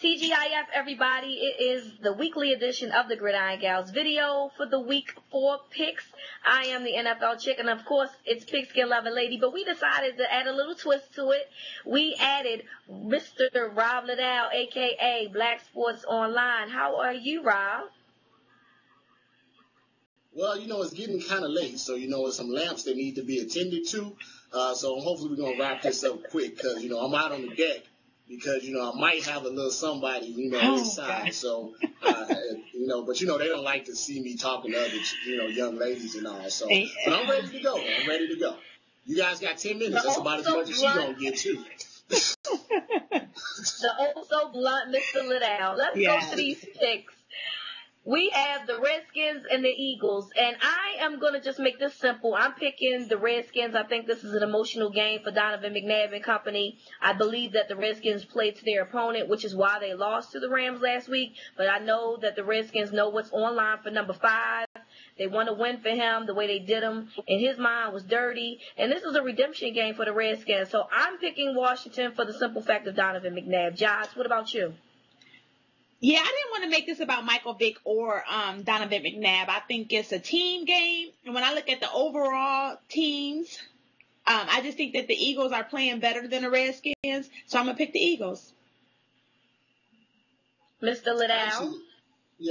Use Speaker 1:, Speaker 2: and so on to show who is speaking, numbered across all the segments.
Speaker 1: TGIF, everybody. It is the weekly edition of the Gridiron Gals video for the week 4 picks. I am the NFL chick, and of course, it's Pigskin Loving Lady, but we decided to add a little twist to it. We added Mr. Rob Littal, a.k.a. Black Sports Online. How are you, Rob?
Speaker 2: Well, it's getting kind of late, so, there's some lamps that need to be attended to. So hopefully we're going to wrap this up quick because, I'm out on the deck. Because, I might have a little somebody, inside. God. So, but, they don't like to see me talking to other, young ladies and all. So, but I'm ready to go. You guys got 10 minutes. That's about as much as she's going to get, too.
Speaker 1: The also blunt Mr. Little. Let's go to these picks. We have the Redskins and the Eagles, and I am going to just make this simple. I'm picking the Redskins. I think this is an emotional game for Donovan McNabb and company. I believe that the Redskins played to their opponent, which is why they lost to the Rams last week, but I know that the Redskins know what's on line for number 5. They want to win for him the way they did him, and his mind was dirty, and this is a redemption game for the Redskins. So I'm picking Washington for the simple fact of Donovan McNabb. Josh, what about you?
Speaker 3: Yeah, I didn't want to make this about Michael Vick or Donovan McNabb. I think it's a team game. And when I look at the overall teams, I just think that the Eagles are playing better than the Redskins. So I'm going to pick the Eagles.
Speaker 1: Mr. Little?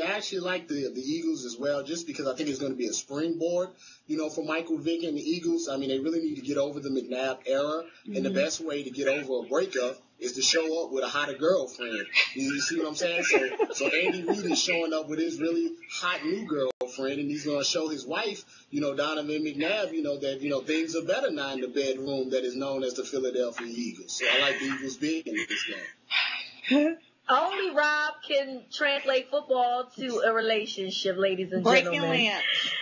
Speaker 2: I actually like the Eagles as well, just because I think it's going to be a springboard, for Michael Vick and the Eagles. I mean, they really need to get over the McNabb era, and the best way to get over a breakup is to show up with a hotter girlfriend. You see what I'm saying? So Andy Reid is showing up with his really hot new girlfriend, and he's going to show his wife, Donovan McNabb, that, things are better now in the bedroom that is known as the Philadelphia Eagles. So I like the Eagles being in this game.
Speaker 1: Only Rob can translate football to a relationship, ladies and gentlemen.
Speaker 3: Breaking lamps.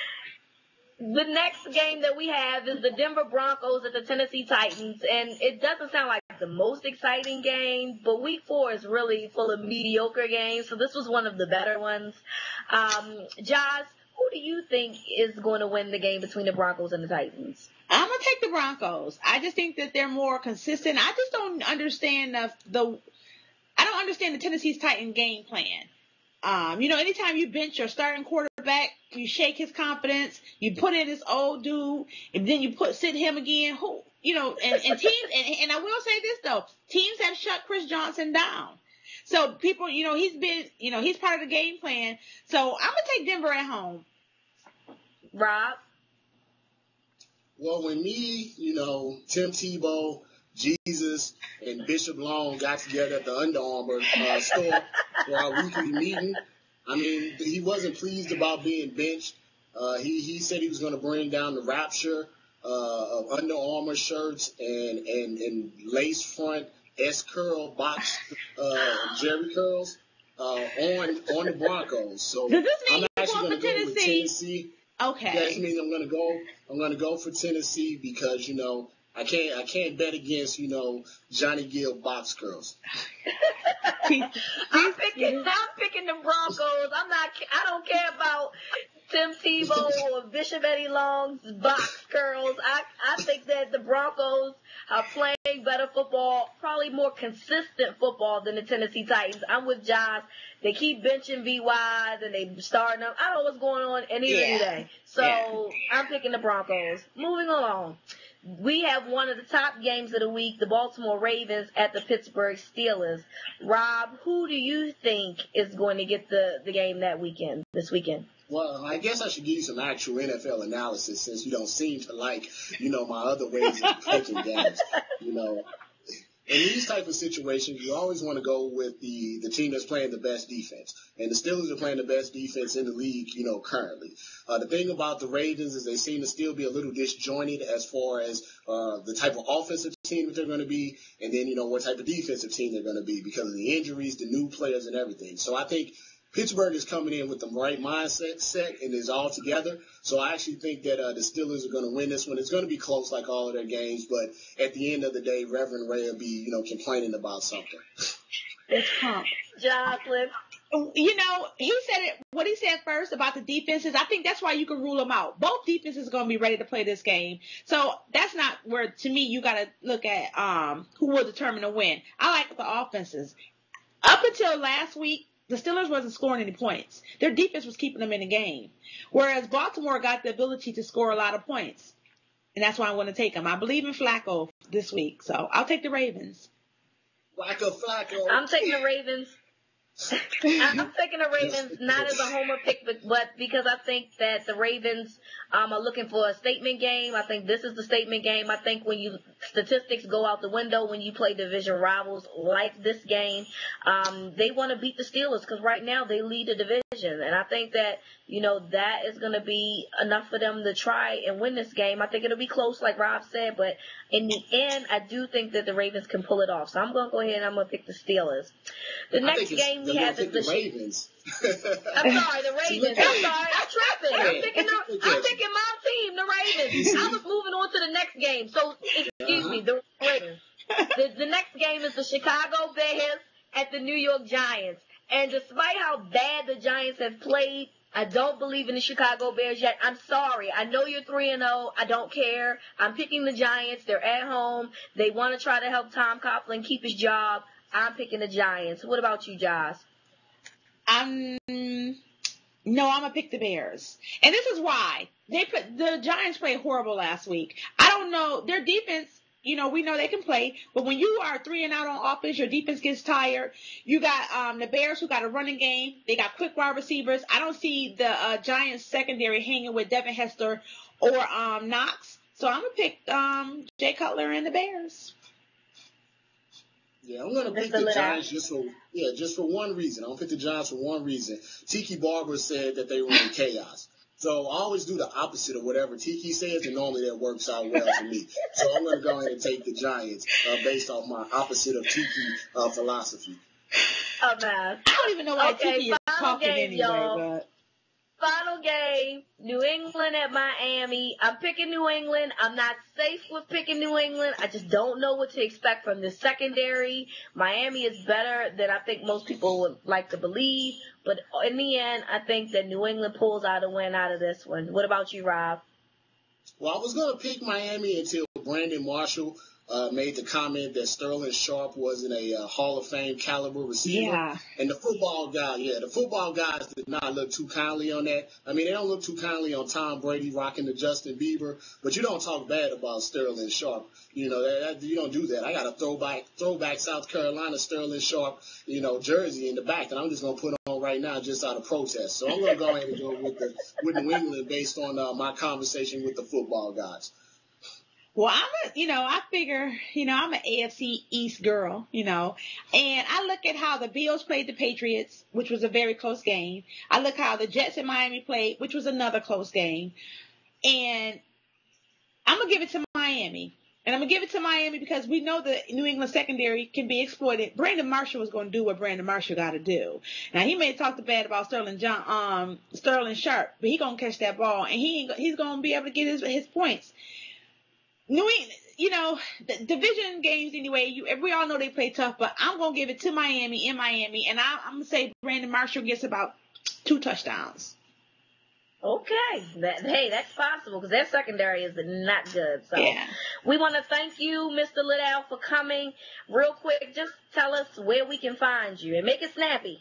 Speaker 1: The next game that we have is the Denver Broncos at the Tennessee Titans, and it doesn't sound like the most exciting game, but week 4 is really full of mediocre games, so this was one of the better ones. Josh, who do you think is going to win the game between the Broncos and the Titans?
Speaker 3: I'm going to take the Broncos. I just think that they're more consistent. I just don't understand I don't understand the Tennessee's Titan game plan. Anytime you bench your starting quarterback, you shake his confidence, you put in this old dude, and then you sit him again. And teams, and I will say this though, teams have shut Chris Johnson down. So people, he's been, he's part of the game plan. So I'm gonna take Denver at home.
Speaker 1: Rob?
Speaker 2: Well, when me, Tim Tebow, Jesus, and Bishop Long got together at the Under Armour store for our weekly meeting, I mean, he wasn't pleased about being benched. He said he was going to bring down the Rapture of Under Armour shirts and lace front S-curl box Jerry curls on the Broncos. So
Speaker 3: does this mean
Speaker 2: I'm actually going to go with Tennessee.
Speaker 3: Okay.
Speaker 2: That means I'm going to go for Tennessee because I can't bet against Johnny Gill box curls.
Speaker 1: I'm picking the Broncos. I don't care about Tim Tebow or Bishop Eddie Long's box curls. I think that the Broncos are playing better football, probably more consistent football than the Tennessee Titans. I'm with Josh. They keep benching VY, then they starting them. I don't know what's going on, and neither do they. So I'm picking the Broncos. Moving along. We have one of the top games of the week, the Baltimore Ravens at the Pittsburgh Steelers. Rob, who do you think is going to get the game this weekend?
Speaker 2: Well, I guess I should give you some actual NFL analysis since you don't seem to like, my other ways of picking games. In these type of situations, you always want to go with the team that's playing the best defense. And the Steelers are playing the best defense in the league, currently. The thing about the Ravens is they seem to still be a little disjointed as far as the type of offensive team that they're going to be and then, what type of defensive team they're going to be because of the injuries, the new players, and everything. So I think Pittsburgh is coming in with the right mindset and is all together. So I actually think that the Steelers are going to win this one. It's going to be close like all of their games, but at the end of the day, Reverend Ray will be, complaining about something.
Speaker 3: It's pump.
Speaker 1: Jocelyn.
Speaker 3: He said it. What he said first about the defenses, I think that's why you can rule them out. Both defenses are going to be ready to play this game. So that's not where, to me, you got to look at who will determine the win. I like the offenses. Up until last week, the Steelers wasn't scoring any points. Their defense was keeping them in the game. Whereas Baltimore got the ability to score a lot of points. And that's why I want to take them. I believe in Flacco this week. So I'll take the Ravens.
Speaker 2: Flacco.
Speaker 1: I'm taking the Ravens. I'm taking the Ravens not as a homer pick, but because I think that the Ravens are looking for a statement game. I think this is the statement game. I think when statistics go out the window when you play division rivals like this game, they want to beat the Steelers because right now they lead the division. And I think that, that is going to be enough for them to try and win this game. I think it'll be close, like Rob said, but in the end, I do think that the Ravens can pull it off. So I'm going to go ahead and I'm going to pick the Steelers. The next game we have is the
Speaker 2: Ravens.
Speaker 1: I'm sorry, the Ravens. I'm sorry, I'm tripping. I'm picking my team, the Ravens. I was moving on to the next game. So, excuse me, the Ravens. The next game is the Chicago Bears at the New York Giants. And despite how bad the Giants have played, I don't believe in the Chicago Bears yet. I'm sorry. I know you're 3-0. I don't care. I'm picking the Giants. They're at home. They want to try to help Tom Coughlin keep his job. I'm picking the Giants. What about you, Josh?
Speaker 3: No, I'm gonna pick the Bears, and this is why the Giants played horrible last week. I don't know their defense. We know they can play, but when you are 3-0 on offense, your defense gets tired. You got the Bears who got a running game. They got quick wide receivers. I don't see the Giants secondary hanging with Devin Hester or Knox. So I'm gonna pick Jay Cutler and the Bears.
Speaker 2: Yeah, I'm going to pick the Giants just for one reason. I'm going to pick the Giants for one reason. Tiki Barber said that they were in chaos. So I always do the opposite of whatever Tiki says, and normally that works out well for me. So I'm going to go ahead and take the Giants based off my opposite of Tiki philosophy.
Speaker 1: Oh, man.
Speaker 3: I don't even know why Tiki is talking anyway, but...
Speaker 1: Final game, New England at Miami. I'm picking New England. I'm not safe with picking New England. I just don't know what to expect from the secondary. Miami is better than I think most people would like to believe. But in the end, I think that New England pulls out a win out of this one. What about you, Rob?
Speaker 2: Well, I was going to pick Miami until Brandon Marshall made the comment that Sterling Sharp wasn't a Hall of Fame caliber receiver.
Speaker 3: Yeah.
Speaker 2: And the football guys did not look too kindly on that. I mean, they don't look too kindly on Tom Brady rocking the Justin Bieber, but you don't talk bad about Sterling Sharp. You don't do that. I got a throwback South Carolina Sterling Sharp, jersey in the back that I'm just going to put on right now just out of protest. So I'm going to go ahead and go with New England based on my conversation with the football guys.
Speaker 3: Well, I figure, I'm an AFC East girl, and I look at how the Bills played the Patriots, which was a very close game. I look how the Jets in Miami played, which was another close game. And I'm going to give it to Miami. And I'm going to give it to Miami because we know the New England secondary can be exploited. Brandon Marshall was going to do what Brandon Marshall got to do. Now, he may talk bad about Sterling Sharp, but he going to catch that ball, and he's going to be able to get his points. New England, the division games anyway, we all know they play tough, but I'm going to give it to Miami in Miami, and I'm going to say Brandon Marshall gets about 2 touchdowns.
Speaker 1: Okay. That's possible because their secondary is not good. So yeah. We want to thank you, Mr. Little, for coming. Real quick, just tell us where we can find you and make it snappy.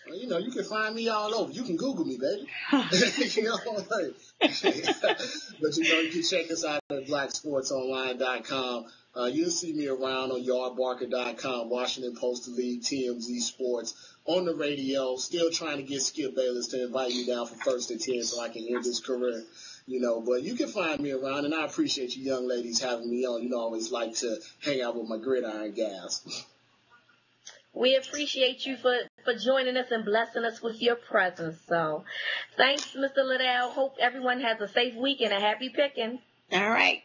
Speaker 2: Well, you can find me all over. You can Google me, baby. But, you can check us out at blacksportsonline.com. You'll see me around on yardbarker.com, Washington Post League, TMZ Sports, on the radio, still trying to get Skip Bayless to invite me down for First and 10 so I can end his career. But you can find me around, and I appreciate you young ladies having me on. I always like to hang out with my gridiron gals.
Speaker 1: We appreciate you for joining us and blessing us with your presence. So, thanks, Mr. Liddell. Hope everyone has a safe week and a happy picking.
Speaker 3: All right.